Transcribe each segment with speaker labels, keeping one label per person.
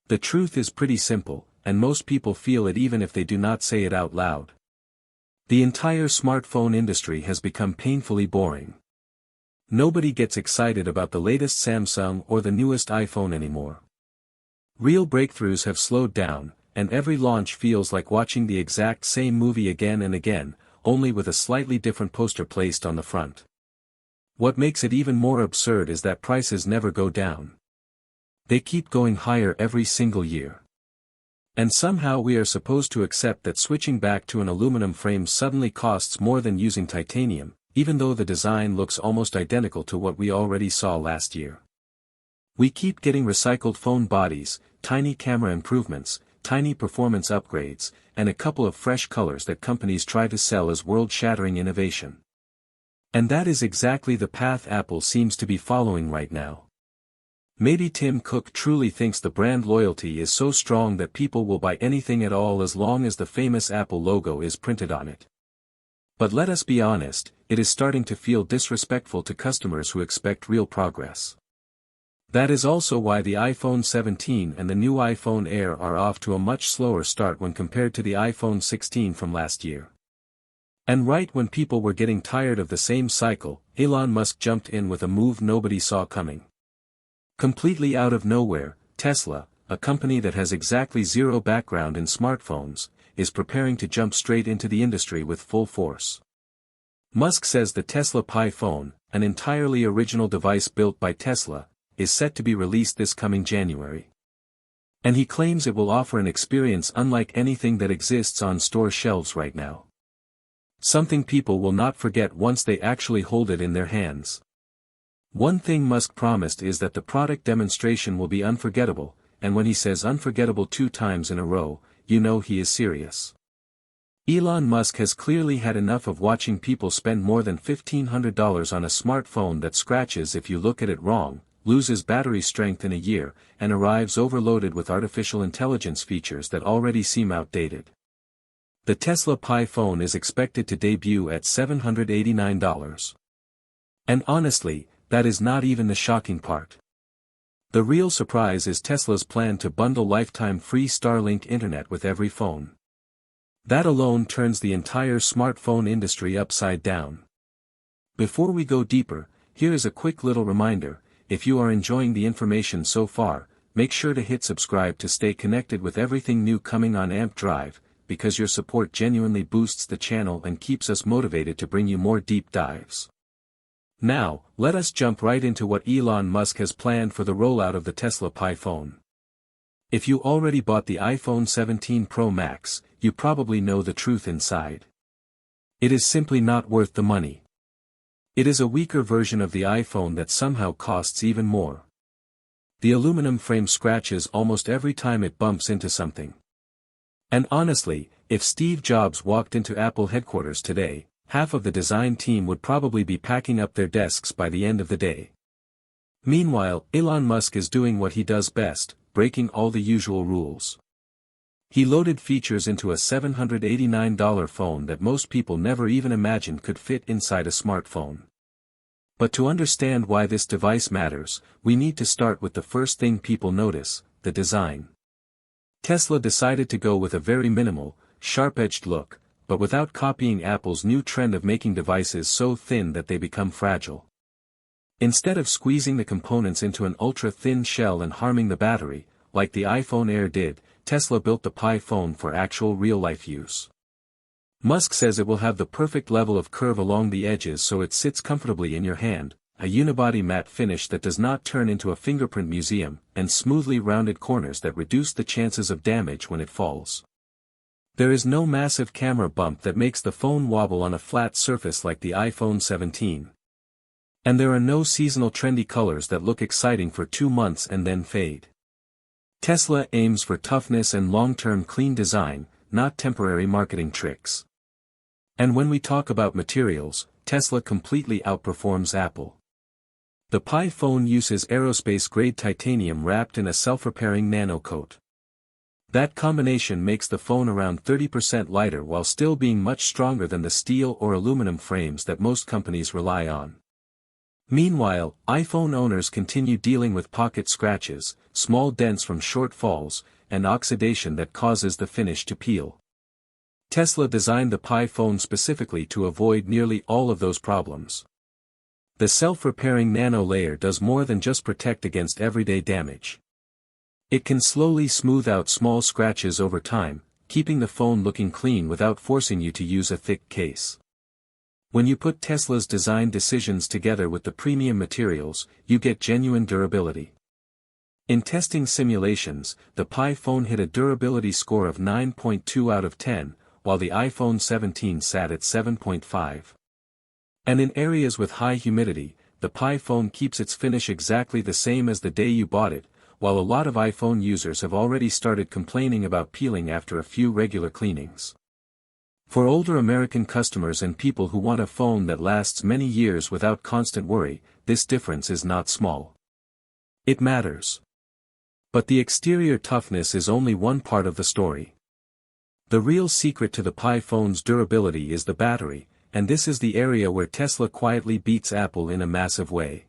Speaker 1: The truth is pretty simple, and most people feel it even if they do not say it out loud. The entire smartphone industry has become painfully boring. Nobody gets excited about the latest Samsung or the newest iPhone anymore. Real breakthroughs have slowed down, and every launch feels like watching the exact same movie again and again, only with a slightly different poster placed on the front. What makes it even more absurd is that prices never go down. They keep going higher every single year. And somehow we are supposed to accept that switching back to an aluminum frame suddenly costs more than using titanium, even though the design looks almost identical to what we already saw last year. We keep getting recycled phone bodies, tiny camera improvements, tiny performance upgrades, and a couple of fresh colors that companies try to sell as world-shattering innovation. And that is exactly the path Apple seems to be following right now. Maybe Tim Cook truly thinks the brand loyalty is so strong that people will buy anything at all as long as the famous Apple logo is printed on it. But let us be honest, it is starting to feel disrespectful to customers who expect real progress. That is also why the iPhone 17 and the new iPhone Air are off to a much slower start when compared to the iPhone 16 from last year. And right when people were getting tired of the same cycle, Elon Musk jumped in with a move nobody saw coming. Completely out of nowhere, Tesla, a company that has exactly zero background in smartphones, is preparing to jump straight into the industry with full force. Musk says the Tesla Pi phone, an entirely original device built by Tesla, is set to be released this coming January. And he claims it will offer an experience unlike anything that exists on store shelves right now. Something people will not forget once they actually hold it in their hands. One thing Musk promised is that the product demonstration will be unforgettable, and when he says unforgettable 2 times in a row, you know he is serious. Elon Musk has clearly had enough of watching people spend more than $1,500 on a smartphone that scratches if you look at it wrong, loses battery strength in a year, and arrives overloaded with artificial intelligence features that already seem outdated. The Tesla Pi phone is expected to debut at $789. And honestly, that is not even the shocking part. The real surprise is Tesla's plan to bundle lifetime free Starlink internet with every phone. That alone turns the entire smartphone industry upside down. Before we go deeper, here is a quick little reminder: if you are enjoying the information so far, make sure to hit subscribe to stay connected with everything new coming on AMP Drive, because your support genuinely boosts the channel and keeps us motivated to bring you more deep dives. Now, let us jump right into what Elon Musk has planned for the rollout of the Tesla Pi phone. If you already bought the iPhone 17 Pro Max, you probably know the truth inside. It is simply not worth the money. It is a weaker version of the iPhone that somehow costs even more. The aluminum frame scratches almost every time it bumps into something. And honestly, if Steve Jobs walked into Apple headquarters today, half of the design team would probably be packing up their desks by the end of the day. Meanwhile, Elon Musk is doing what he does best, breaking all the usual rules. He loaded features into a $789 phone that most people never even imagined could fit inside a smartphone. But to understand why this device matters, we need to start with the first thing people notice: the design. Tesla decided to go with a very minimal, sharp-edged look, but without copying Apple's new trend of making devices so thin that they become fragile. Instead of squeezing the components into an ultra-thin shell and harming the battery, like the iPhone Air did, Tesla built the Pi phone for actual real-life use. Musk says it will have the perfect level of curve along the edges so it sits comfortably in your hand, a unibody matte finish that does not turn into a fingerprint museum, and smoothly rounded corners that reduce the chances of damage when it falls. There is no massive camera bump that makes the phone wobble on a flat surface like the iPhone 17. And there are no seasonal trendy colors that look exciting for 2 months and then fade. Tesla aims for toughness and long-term clean design, not temporary marketing tricks. And when we talk about materials, Tesla completely outperforms Apple. The Pi phone uses aerospace-grade titanium wrapped in a self-repairing nano coat. That combination makes the phone around 30% lighter while still being much stronger than the steel or aluminum frames that most companies rely on. Meanwhile, iPhone owners continue dealing with pocket scratches, small dents from short falls, and oxidation that causes the finish to peel. Tesla designed the Pi phone specifically to avoid nearly all of those problems. The self-repairing nano layer does more than just protect against everyday damage. It can slowly smooth out small scratches over time, keeping the phone looking clean without forcing you to use a thick case. When you put Tesla's design decisions together with the premium materials, you get genuine durability. In testing simulations, the Pi phone hit a durability score of 9.2 out of 10, while the iPhone 17 sat at 7.5. And in areas with high humidity, the Pi phone keeps its finish exactly the same as the day you bought it, while a lot of iPhone users have already started complaining about peeling after a few regular cleanings. For older American customers and people who want a phone that lasts many years without constant worry, this difference is not small. It matters. But the exterior toughness is only one part of the story. The real secret to the Pi phone's durability is the battery, and this is the area where Tesla quietly beats Apple in a massive way.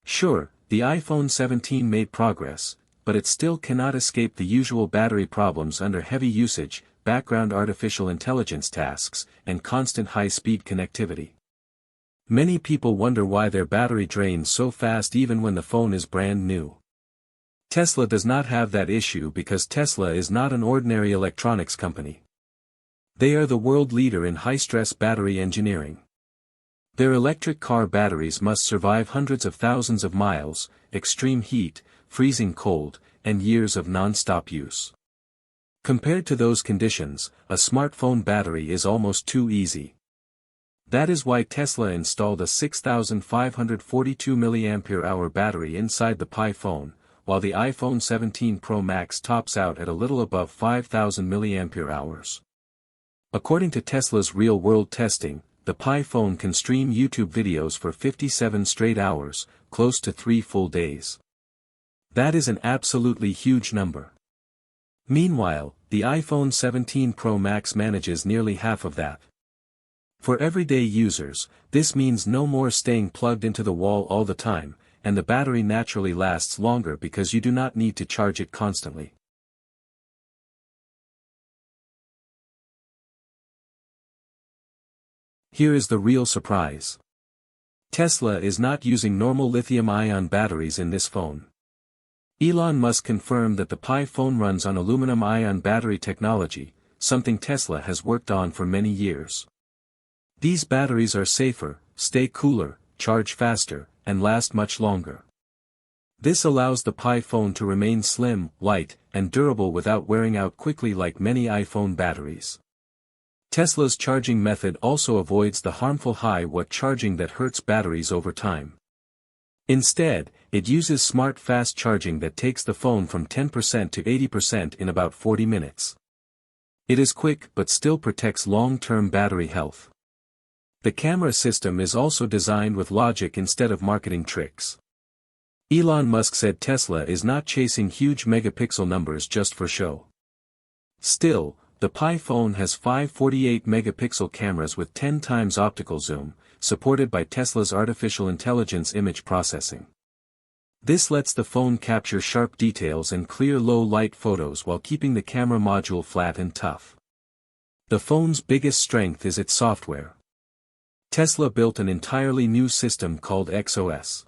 Speaker 1: Sure, the iPhone 17 made progress, but it still cannot escape the usual battery problems under heavy usage, background artificial intelligence tasks, and constant high-speed connectivity. Many people wonder why their battery drains so fast even when the phone is brand new. Tesla does not have that issue because Tesla is not an ordinary electronics company. They are the world leader in high-stress battery engineering. Their electric car batteries must survive hundreds of thousands of miles, extreme heat, freezing cold, and years of non-stop use. Compared to those conditions, a smartphone battery is almost too easy. That is why Tesla installed a 6,542 mAh battery inside the Pi phone, while the iPhone 17 Pro Max tops out at a little above 5,000 mAh. According to Tesla's real-world testing, the Pi phone can stream YouTube videos for 57 straight hours, close to 3 full days. That is an absolutely huge number. Meanwhile, the iPhone 17 Pro Max manages nearly half of that. For everyday users, this means no more staying plugged into the wall all the time, and the battery naturally lasts longer because you do not need to charge it constantly. Here is the real surprise. Tesla is not using normal lithium-ion batteries in this phone. Elon Musk confirmed that the Pi phone runs on aluminum-ion battery technology, something Tesla has worked on for many years. These batteries are safer, stay cooler, charge faster, and last much longer. This allows the Pi phone to remain slim, light, and durable without wearing out quickly like many iPhone batteries. Tesla's charging method also avoids the harmful high-watt charging that hurts batteries over time. Instead, it uses smart fast charging that takes the phone from 10% to 80% in about 40 minutes. It is quick but still protects long-term battery health. The camera system is also designed with logic instead of marketing tricks. Elon Musk said Tesla is not chasing huge megapixel numbers just for show. Still, the Pi phone has 5 48-megapixel cameras with 10 times optical zoom, supported by Tesla's artificial intelligence image processing. This lets the phone capture sharp details and clear low-light photos while keeping the camera module flat and tough. The phone's biggest strength is its software. Tesla built an entirely new system called XOS.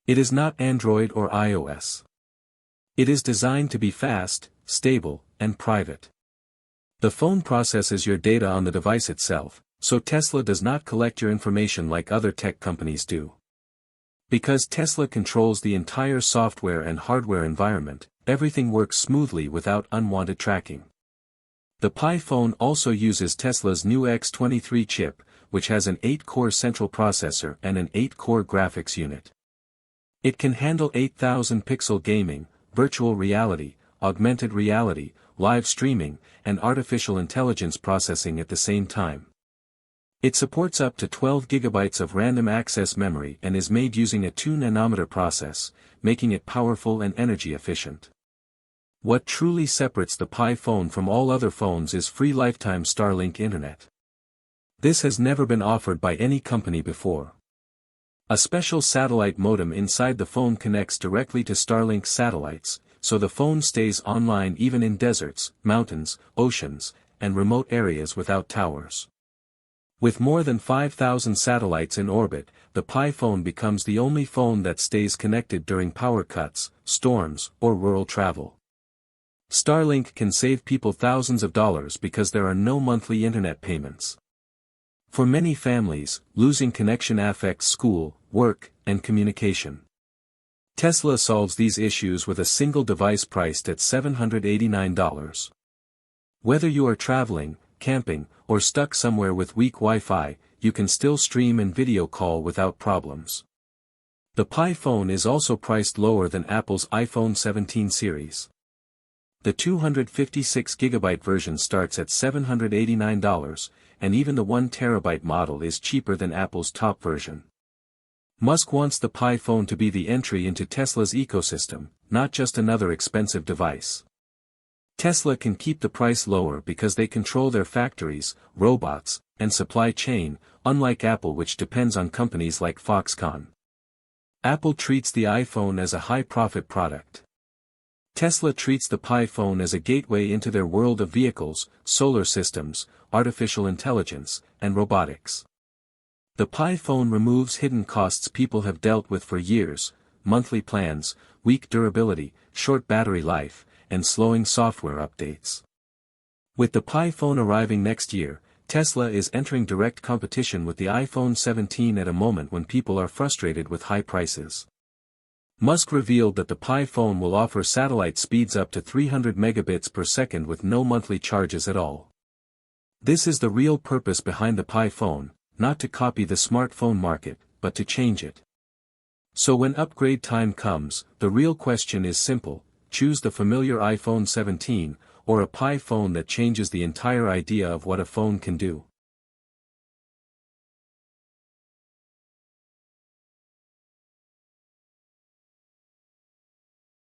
Speaker 1: It is not Android or iOS. It is designed to be fast, stable, and private. The phone processes your data on the device itself, so Tesla does not collect your information like other tech companies do. Because Tesla controls the entire software and hardware environment, everything works smoothly without unwanted tracking. The Pi phone also uses Tesla's new X23 chip, which has an 8-core central processor and an 8-core graphics unit. It can handle 8,000-pixel gaming, virtual reality, augmented reality, live streaming, and artificial intelligence processing at the same time. It supports up to 12 GB of random access memory and is made using a 2-nanometer process, making it powerful and energy efficient. What truly separates the Pi phone from all other phones is free lifetime Starlink internet. This has never been offered by any company before. A special satellite modem inside the phone connects directly to Starlink satellites, so the phone stays online even in deserts, mountains, oceans, and remote areas without towers. With more than 5,000 satellites in orbit, the Pi phone becomes the only phone that stays connected during power cuts, storms, or rural travel. Starlink can save people thousands of dollars because there are no monthly internet payments. For many families, losing connection affects school, work, and communication. Tesla solves these issues with a single device priced at $789. Whether you are traveling, camping, or stuck somewhere with weak Wi-Fi, you can still stream and video call without problems. The Pi phone is also priced lower than Apple's iPhone 17 series. The 256GB version starts at $789, and even the 1TB model is cheaper than Apple's top version. Musk wants the Pi phone to be the entry into Tesla's ecosystem, not just another expensive device. Tesla can keep the price lower because they control their factories, robots, and supply chain, unlike Apple, which depends on companies like Foxconn. Apple treats the iPhone as a high-profit product. Tesla treats the Pi phone as a gateway into their world of vehicles, solar systems, artificial intelligence, and robotics. The Pi phone removes hidden costs people have dealt with for years: monthly plans, weak durability, short battery life, and slowing software updates. With the Pi phone arriving next year, Tesla is entering direct competition with the iPhone 17 at a moment when people are frustrated with high prices. Musk revealed that the Pi phone will offer satellite speeds up to 300 megabits per second with no monthly charges at all. This is the real purpose behind the Pi phone, not to copy the smartphone market, but to change it. So when upgrade time comes, the real question is simple: choose the familiar iPhone 17, or a Pi phone that changes the entire idea of what a phone can do.